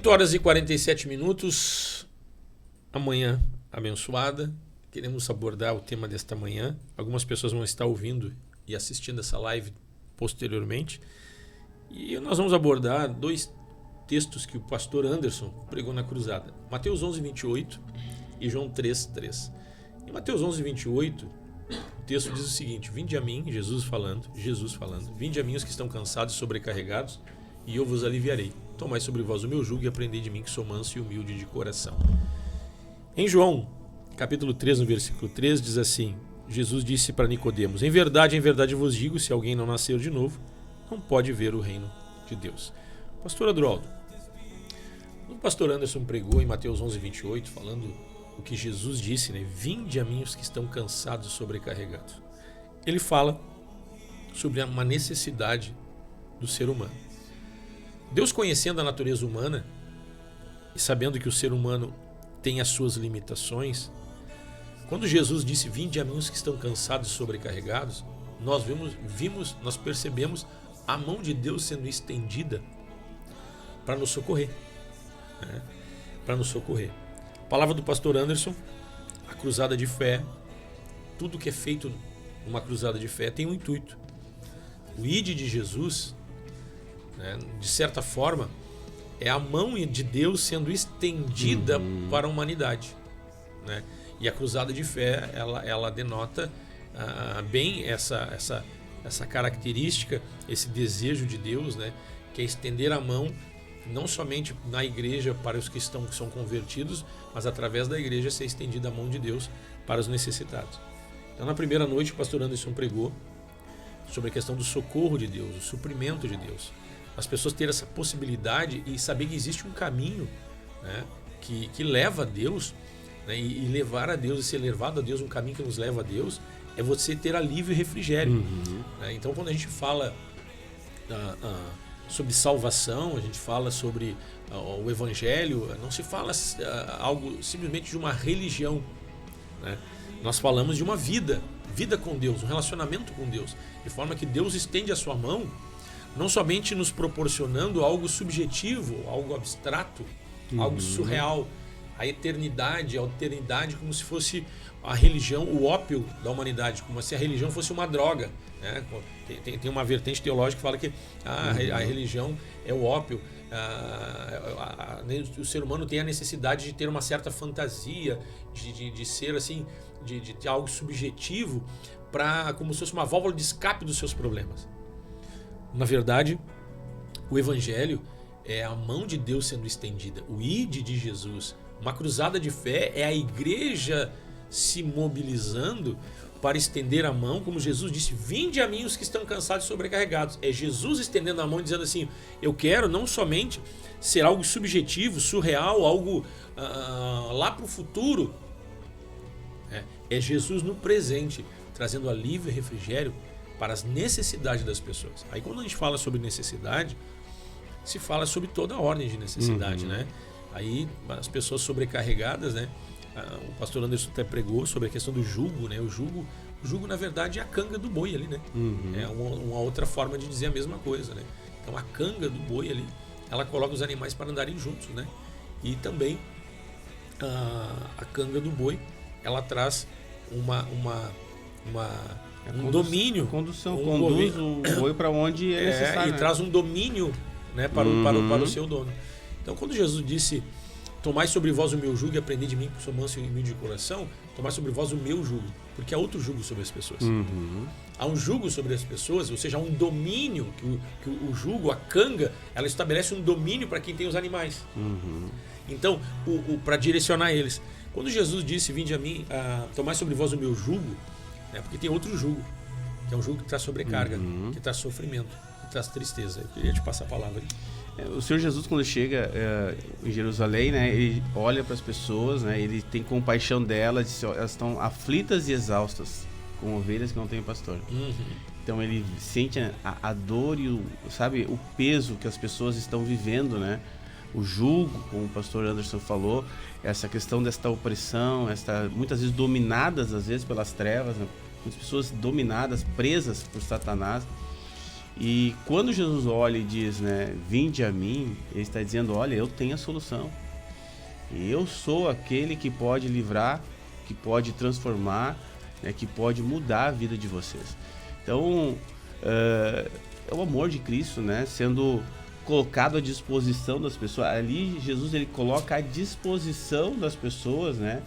8h47, amanhã abençoada. Queremos abordar o tema desta manhã. Algumas pessoas vão estar ouvindo e assistindo essa live posteriormente. E nós vamos abordar dois textos que o pastor Anderson pregou na cruzada. Mateus 11:28 e João 3:3. Em Mateus 11:28, o texto diz o seguinte: Vinde a mim, Jesus falando, vinde a mim os que estão cansados e sobrecarregados, e eu vos aliviarei. Tomai sobre vós o meu jugo e aprendei de mim, que sou manso e humilde de coração. Em João, capítulo 3, no versículo 3, diz assim: Jesus disse para Nicodemos: em verdade vos digo, se alguém não nascer de novo, não pode ver o reino de Deus. Pastor Adroaldo, o pastor Anderson pregou em Mateus 11:28, falando o que Jesus disse, né? Vinde a mim os que estão cansados e sobrecarregados. Ele fala sobre uma necessidade do ser humano. Deus, conhecendo a natureza humana e sabendo que o ser humano tem as suas limitações, quando Jesus disse: vinde a mim os que estão cansados e sobrecarregados, nós percebemos a mão de Deus sendo estendida para nos socorrer, né? Para nos socorrer. A palavra do pastor Anderson, a cruzada de fé, tudo que é feito numa cruzada de fé tem um intuito. O ide de Jesus, né, de certa forma, é a mão de Deus sendo estendida para a humanidade, né? E a cruzada de fé, ela denota bem essa característica, esse desejo de Deus, né, que é estender a mão não somente na igreja para os que são convertidos, mas através da igreja ser estendida a mão de Deus para os necessitados. Então, na primeira noite, o pastor Anderson pregou sobre a questão do socorro de Deus, o suprimento de Deus. As pessoas terem essa possibilidade e saber que existe um caminho, né, que leva a Deus, né, e levar a Deus e ser levado a Deus, um caminho que nos leva a Deus, é você ter alívio e refrigério. Né? Então, quando a gente fala sobre salvação, a gente fala sobre o evangelho, não se fala algo simplesmente de uma religião, né? Nós falamos de uma vida com Deus, um relacionamento com Deus, de forma que Deus estende a sua mão, não somente nos proporcionando algo subjetivo, algo abstrato, algo surreal, a eternidade como se fosse a religião, o ópio da humanidade, como se a religião fosse uma droga, né? Tem uma vertente teológica que fala que a religião é o ópio. O ser humano tem a necessidade de ter uma certa fantasia, de ser assim, de ter algo subjetivo, como se fosse uma válvula de escape dos seus problemas. Na verdade, o evangelho é a mão de Deus sendo estendida, o ide de Jesus. Uma cruzada de fé é a igreja se mobilizando para estender a mão, como Jesus disse: vinde a mim os que estão cansados e sobrecarregados. É Jesus estendendo a mão, dizendo assim: eu quero não somente ser algo subjetivo, surreal, algo lá para o futuro. É Jesus no presente, trazendo alívio e refrigério para as necessidades das pessoas. Aí, quando a gente fala sobre necessidade, se fala sobre toda a ordem de necessidade, né? Aí, as pessoas sobrecarregadas, né? O pastor Anderson até pregou sobre a questão do jugo, né? O jugo, na verdade, é a canga do boi ali, né? É uma outra forma de dizer a mesma coisa, né? Então, a canga do boi ali, ela coloca os animais para andarem juntos, né? E também a canga do boi, ela traz um domínio. Condução, conduz o boi para onde é necessário. E né? traz um domínio, né, para o seu dono. Então, quando Jesus disse: tomai sobre vós o meu jugo e aprendei de mim, que sou manso e humilde de coração, tomai sobre vós o meu jugo, porque há outro jugo sobre as pessoas. Há um jugo sobre as pessoas, ou seja, há um domínio, que o jugo, a canga, ela estabelece um domínio para quem tem os animais. Então, para direcionar eles. Quando Jesus disse: vinde a mim, tomai sobre vós o meu jugo, né, porque tem outro jugo, que é um jugo que traz sobrecarga, que traz sofrimento, que traz tristeza. Eu queria te passar a palavra aqui. O Senhor Jesus, quando chega em Jerusalém, né, ele olha para as pessoas, né, ele tem compaixão delas, diz, elas estão aflitas e exaustas, como ovelhas que não têm pastor. Então ele sente a dor e o peso que as pessoas estão vivendo, né? O jugo, como o pastor Anderson falou, essa questão desta opressão, muitas vezes dominadas às vezes pelas trevas, né? Muitas pessoas dominadas, presas por Satanás. E quando Jesus olha e diz, né, vinde a mim, ele está dizendo, olha, eu tenho a solução. Eu sou aquele que pode livrar, que pode transformar, né, que pode mudar a vida de vocês. Então, é o amor de Cristo, né, sendo colocado à disposição das pessoas. Ali, Jesus ele coloca à disposição das pessoas, né,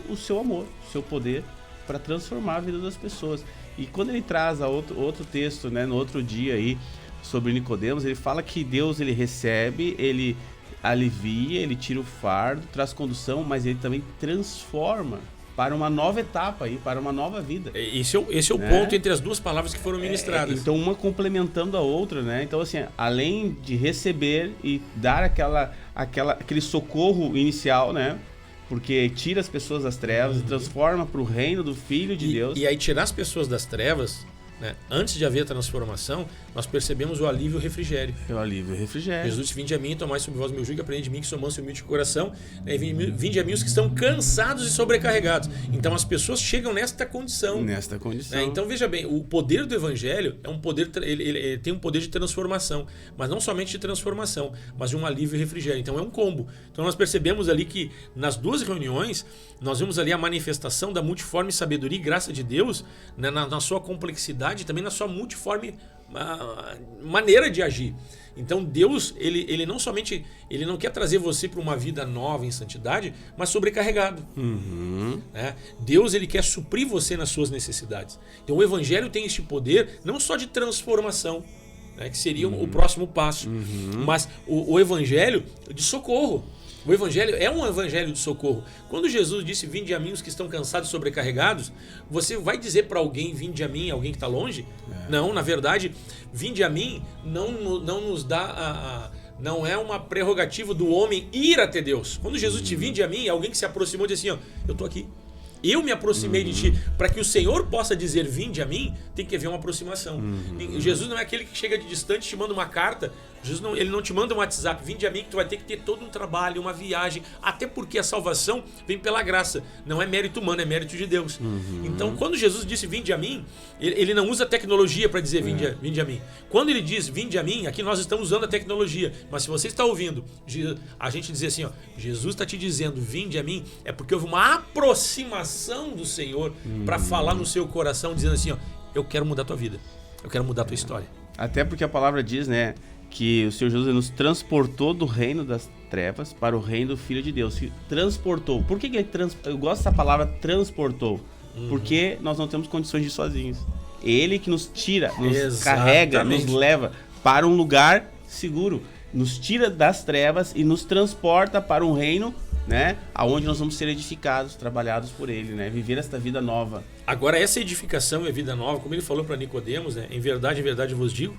o seu amor, o seu poder para transformar a vida das pessoas. E quando ele traz outro texto, né, no outro dia aí, sobre Nicodemos, ele fala que Deus ele recebe, ele alivia, ele tira o fardo, traz condução, mas ele também transforma para uma nova etapa aí, para uma nova vida. Esse é o ponto entre as duas palavras que foram ministradas. Então uma complementando a outra, né? Então assim, além de receber e dar aquele socorro inicial, né? Porque tira as pessoas das trevas e transforma para o reino do Filho de Deus. E aí tirar as pessoas das trevas, né? Antes de haver a transformação, nós percebemos o alívio e o refrigério. É o alívio e o refrigério. Jesus disse, vinde a mim e tomai sobre vós meu jugo, aprende de mim que sou manso e humilde de coração. Né? Vinde a mim os que estão cansados e sobrecarregados. Então as pessoas chegam nesta condição. Nesta condição. Né? Então veja bem, o poder do Evangelho é um poder, ele tem um poder de transformação. Mas não somente de transformação, mas de um alívio e refrigério. Então é um combo. Então nós percebemos ali que nas duas reuniões, nós vimos ali a manifestação da multiforme sabedoria e graça de Deus, né? na sua complexidade e também na sua multiforme maneira de agir. Então Deus, ele não somente, ele não quer trazer você para uma vida nova em santidade, mas sobrecarregado. Né? Deus, ele quer suprir você nas suas necessidades. Então o Evangelho tem este poder não só de transformação, né, que seria o próximo passo, mas o Evangelho de socorro. O Evangelho é um Evangelho de socorro. Quando Jesus disse, vinde a mim os que estão cansados e sobrecarregados, você vai dizer para alguém, vinde a mim, alguém que está longe? Não, na verdade, vinde a mim não nos dá não é uma prerrogativa do homem ir até Deus. Quando Jesus te vinde a mim, alguém que se aproximou disse assim, ó, eu estou aqui. Eu me aproximei de ti. Para que o Senhor possa dizer vinde a mim, tem que haver uma aproximação. Jesus não é aquele que chega de distante e te manda uma carta. Jesus não, ele não te manda um WhatsApp, vinde a mim, que tu vai ter que ter todo um trabalho, uma viagem, até porque a salvação vem pela graça, não é mérito humano, é mérito de Deus. Então quando Jesus disse vinde a mim, ele não usa tecnologia para dizer vinde a mim. Quando ele diz vinde a mim, aqui nós estamos usando a tecnologia, mas se você está ouvindo a gente dizer assim, ó, Jesus está te dizendo vinde a mim, é porque houve uma aproximação do Senhor para falar no seu coração, dizendo assim, ó, eu quero mudar a tua vida, eu quero mudar a tua história. Até porque a palavra diz, né, que o Senhor Jesus nos transportou do reino das trevas para o reino do Filho de Deus. Transportou. Por que ele eu gosto dessa palavra transportou? Porque nós não temos condições de ir sozinhos. Ele que nos tira, nos carrega, nos leva para um lugar seguro. Nos tira das trevas e nos transporta para um reino, né, aonde nós vamos ser edificados, trabalhados por ele, né, viver esta vida nova. Agora essa edificação e a vida nova, como ele falou para Nicodemos, né, em verdade vos digo,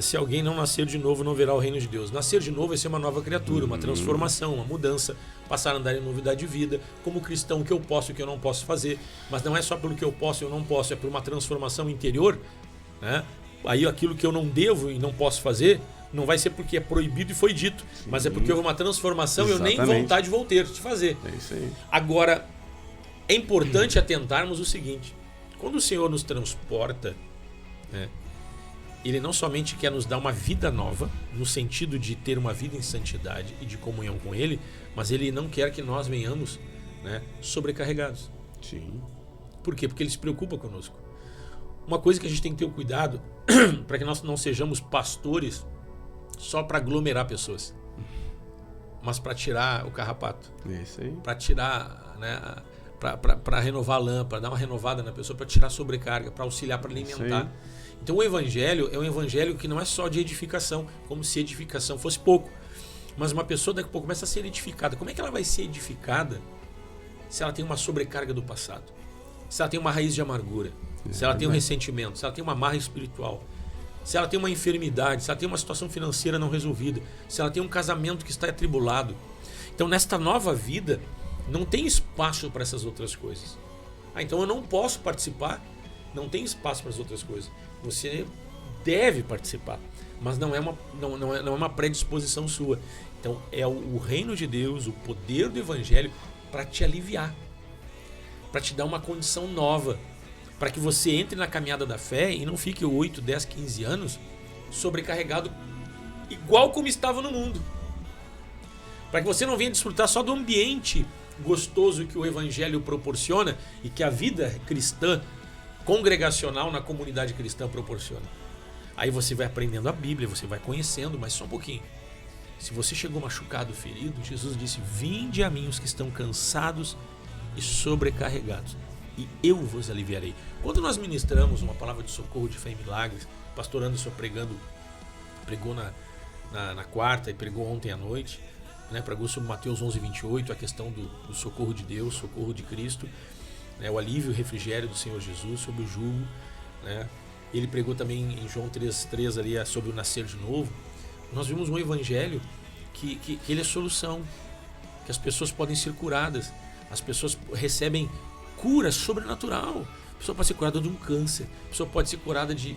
se alguém não nascer de novo, não verá o reino de Deus. Nascer de novo é ser uma nova criatura, uma transformação, uma mudança, passar a andar em novidade de vida. Como cristão, o que eu posso e o que eu não posso fazer, mas não é só pelo que eu posso e eu não posso, é por uma transformação interior, né? Aí aquilo que eu não devo e não posso fazer, não vai ser porque é proibido e foi dito, mas é porque houve uma transformação e eu nem vontade vou ter de fazer. É isso aí. Agora, é importante atentarmos o seguinte, quando o Senhor nos transporta, né, ele não somente quer nos dar uma vida nova, no sentido de ter uma vida em santidade e de comunhão com Ele, mas Ele não quer que nós venhamos, né, sobrecarregados. Sim. Por quê? Porque Ele se preocupa conosco. Uma coisa que a gente tem que ter o cuidado para que nós não sejamos pastores só para aglomerar pessoas, mas para tirar o carrapato. É isso aí. Para tirar, né, para renovar a lâmpada, dar uma renovada na pessoa, para tirar a sobrecarga, para auxiliar, para alimentar. Então o Evangelho é um Evangelho que não é só de edificação, como se edificação fosse pouco. Mas uma pessoa daqui a pouco começa a ser edificada. Como é que ela vai ser edificada se ela tem uma sobrecarga do passado? Se ela tem uma raiz de amargura? Se ela tem um ressentimento? Se ela tem uma marra espiritual? Se ela tem uma enfermidade? Se ela tem uma situação financeira não resolvida? Se ela tem um casamento que está atribulado? Então nesta nova vida não tem espaço para essas outras coisas. Então eu não posso participar, não tem espaço para as outras coisas. Você deve participar, mas não é uma predisposição sua. Então é o reino de Deus, o poder do Evangelho para te aliviar, para te dar uma condição nova, para que você entre na caminhada da fé e não fique 8, 10, 15 anos sobrecarregado igual como estava no mundo. Para que você não venha desfrutar só do ambiente gostoso que o Evangelho proporciona e que a vida cristã, congregacional na comunidade cristã proporciona. Aí você vai aprendendo a Bíblia, você vai conhecendo, mas só um pouquinho. Se você chegou machucado, ferido, Jesus disse: vinde a mim os que estão cansados e sobrecarregados, e eu vos aliviarei. Quando nós ministramos uma palavra de socorro, de fé e milagres, o pastor Anderson pregou na quarta e pregou ontem à noite, né, pregou sobre Mateus 11:28, a questão do socorro de Deus, socorro de Cristo, né, o alívio e o refrigério do Senhor Jesus sobre o jugo, né. Ele pregou também em João 3:3 ali sobre o nascer de novo. Nós vimos um evangelho que ele é solução, que as pessoas podem ser curadas, as pessoas recebem cura sobrenatural. A pessoa pode ser curada de um câncer, a pessoa pode ser curada de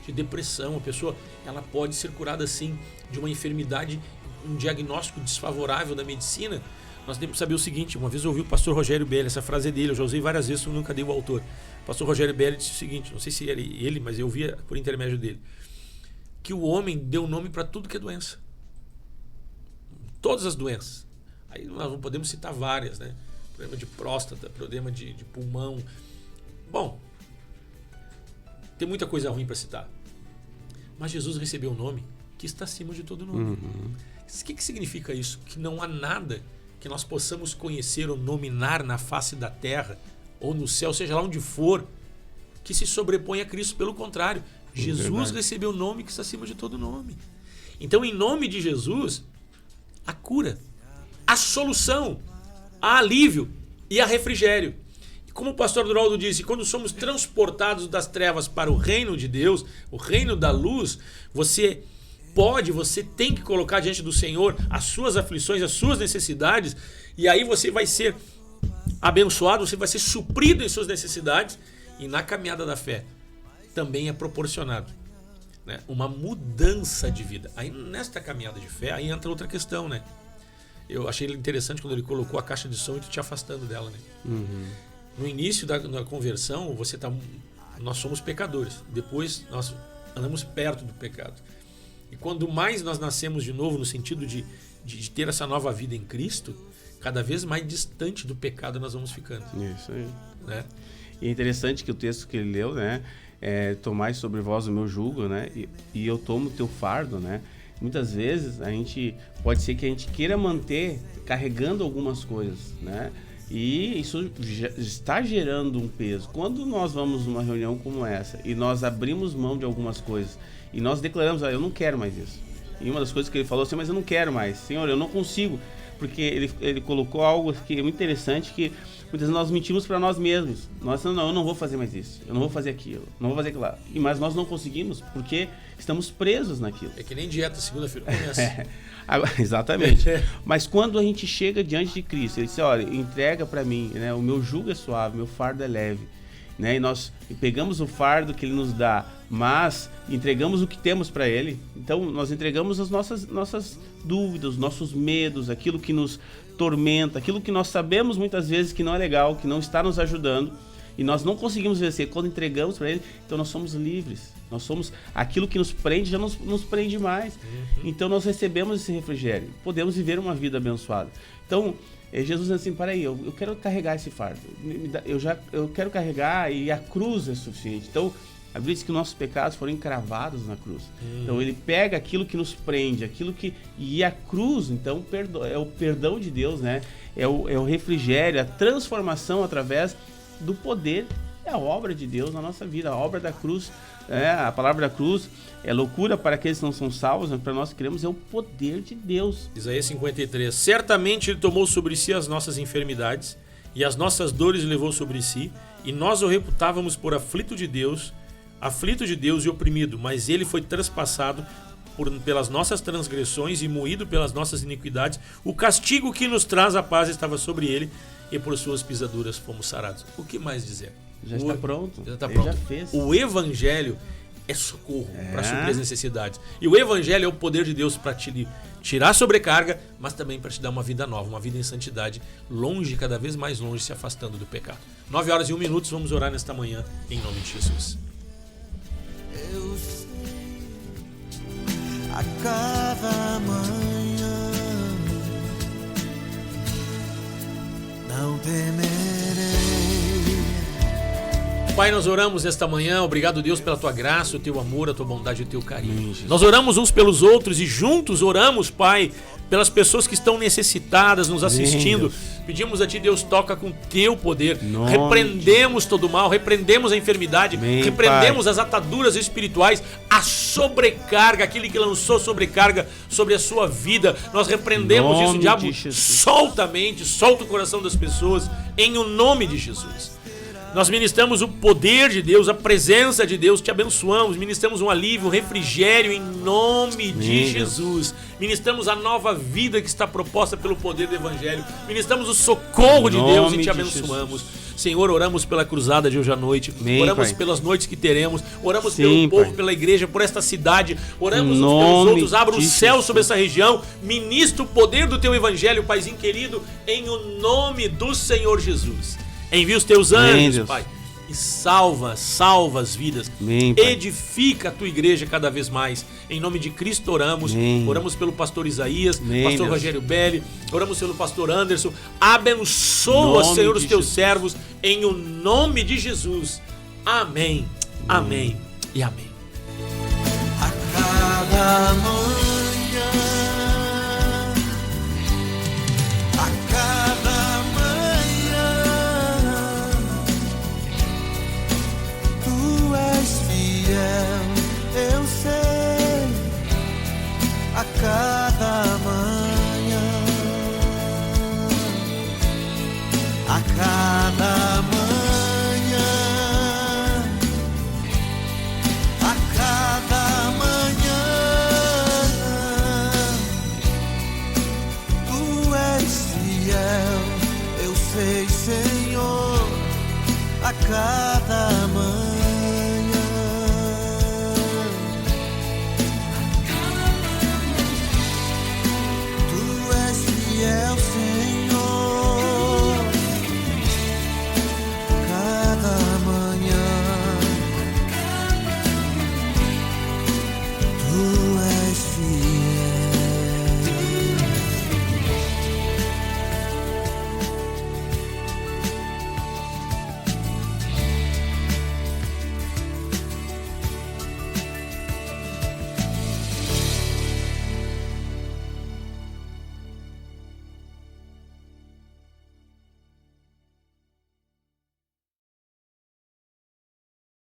depressão, a pessoa ela pode ser curada sim de uma enfermidade, um diagnóstico desfavorável da medicina. Nós temos que saber o seguinte: uma vez eu ouvi o pastor Rogério Belli, essa frase é dele, eu já usei várias vezes, eu nunca dei o autor. O pastor Rogério Belli disse o seguinte, não sei se era ele, mas eu via por intermédio dele, que o homem deu nome para tudo que é doença. Todas as doenças. Aí nós podemos citar várias, né? Problema de próstata, problema de pulmão. Bom, tem muita coisa ruim para citar. Mas Jesus recebeu um nome que está acima de todo nome. O que significa isso? Que não há nada que nós possamos conhecer ou nominar na face da terra ou no céu, seja lá onde for, que se sobrepõe a Cristo. Pelo contrário, Jesus recebeu o nome que está acima de todo nome. Então, em nome de Jesus, a cura, a solução, a alívio e a refrigério. E como o pastor Duraldo disse, quando somos transportados das trevas para o reino de Deus, o reino da luz, você tem que colocar diante do Senhor as suas aflições, as suas necessidades, e aí você vai ser abençoado, você vai ser suprido em suas necessidades, e na caminhada da fé também é proporcionado, né, uma mudança de vida. Aí nesta caminhada de fé, aí entra outra questão, né? Eu achei interessante quando ele colocou a caixa de som e tu te afastando dela, né? No início da conversão, nós somos pecadores. Depois nós andamos perto do pecado. E quando mais nós nascemos de novo, no sentido de ter essa nova vida em Cristo, cada vez mais distante do pecado nós vamos ficando. Isso aí. Né? E é interessante que o texto que ele leu, né? Tomai sobre vós o meu jugo, né? E eu tomo o teu fardo, né? Muitas vezes pode ser que a gente queira manter carregando algumas coisas, né? E isso está gerando um peso. Quando nós vamos numa reunião como essa e nós abrimos mão de algumas coisas e nós declaramos: eu não quero mais isso. E uma das coisas que ele falou assim: mas eu não quero mais, Senhor, eu não consigo. Porque ele colocou algo que é muito interessante, que muitas vezes nós mentimos para nós mesmos. Eu não vou fazer mais isso, eu não vou fazer aquilo, não vou fazer aquilo lá. Mas nós não conseguimos porque estamos presos naquilo. É que nem dieta, segunda-feira começa. Exatamente. Mas quando a gente chega diante de Cristo, ele diz: olha, entrega para mim, né? O meu jugo é suave, meu fardo é leve. Né? E nós pegamos o fardo que ele nos dá, mas entregamos o que temos para ele. Então nós entregamos as nossas dúvidas, os nossos medos, aquilo que nos tormenta, aquilo que nós sabemos muitas vezes que não é legal, que não está nos ajudando, e nós não conseguimos vencer. Quando entregamos para ele, então nós somos livres. Nós somos aquilo que nos prende, já nos prende mais. Então nós recebemos esse refrigério, podemos viver uma vida abençoada. Então Jesus diz assim: peraí, eu quero carregar esse fardo, eu quero carregar, e a cruz é suficiente. Então a Bíblia diz que nossos pecados foram encravados na cruz. Então ele pega aquilo que nos prende, e a cruz, então, é o perdão de Deus, né? É o refrigério, a transformação através do poder, é a obra de Deus na nossa vida, a obra da cruz. A palavra da cruz é loucura para aqueles que não são salvos, mas para nós que cremos é o poder de Deus. Isaías 53: certamente ele tomou sobre si as nossas enfermidades e as nossas dores levou sobre si, e nós o reputávamos por aflito de Deus e oprimido, mas ele foi traspassado pelas nossas transgressões e moído pelas nossas iniquidades. O castigo que nos traz a paz estava sobre ele, e por suas pisaduras fomos sarados. O que mais dizer? Já está pronto. Já está pronto. Já fez. O Evangelho é socorro para suprir as necessidades. E o Evangelho é o poder de Deus para te tirar a sobrecarga, mas também para te dar uma vida nova, uma vida em santidade, longe, cada vez mais longe, se afastando do pecado. 9h01, vamos orar nesta manhã, em nome de Jesus. Eu sei, a cada manhã não temerei. Pai, nós oramos nesta manhã, obrigado Deus pela tua graça, o teu amor, a tua bondade e o teu carinho. Nós oramos uns pelos outros e juntos oramos, Pai, pelas pessoas que estão necessitadas, nos assistindo. Pedimos a ti, Deus, toca com teu poder. Repreendemos todo o mal, repreendemos a enfermidade, repreendemos as ataduras espirituais, a sobrecarga, aquele que lançou sobrecarga sobre a sua vida. Nós repreendemos isso, diabo, solta a mente, solta o coração das pessoas, em o nome de Jesus. Nós ministramos o poder de Deus, a presença de Deus, te abençoamos, ministramos um alívio, um refrigério em nome de Jesus. Ministramos a nova vida que está proposta pelo poder do Evangelho. Ministramos o socorro de Deus e te abençoamos. Senhor, oramos pela cruzada de hoje à noite, oramos pelas noites que teremos, oramos pelo povo, pela igreja, por esta cidade, oramos uns pelos outros, abra o céu sobre essa região, ministra o poder do teu Evangelho, Paizinho querido, em o nome do Senhor Jesus. Envia os teus anjos, Pai, e salva as vidas. Edifica a tua igreja cada vez mais. Em nome de Cristo oramos. Oramos pelo pastor Isaías, pastor Rogério Belli, oramos pelo pastor Anderson. Abençoa, Senhor, os teus servos, em o nome de Jesus. Amém, amém e amém. A cada manhã, a cada eu sei, a cada manhã, a cada manhã, a cada manhã, tu és fiel, eu sei, Senhor, a cada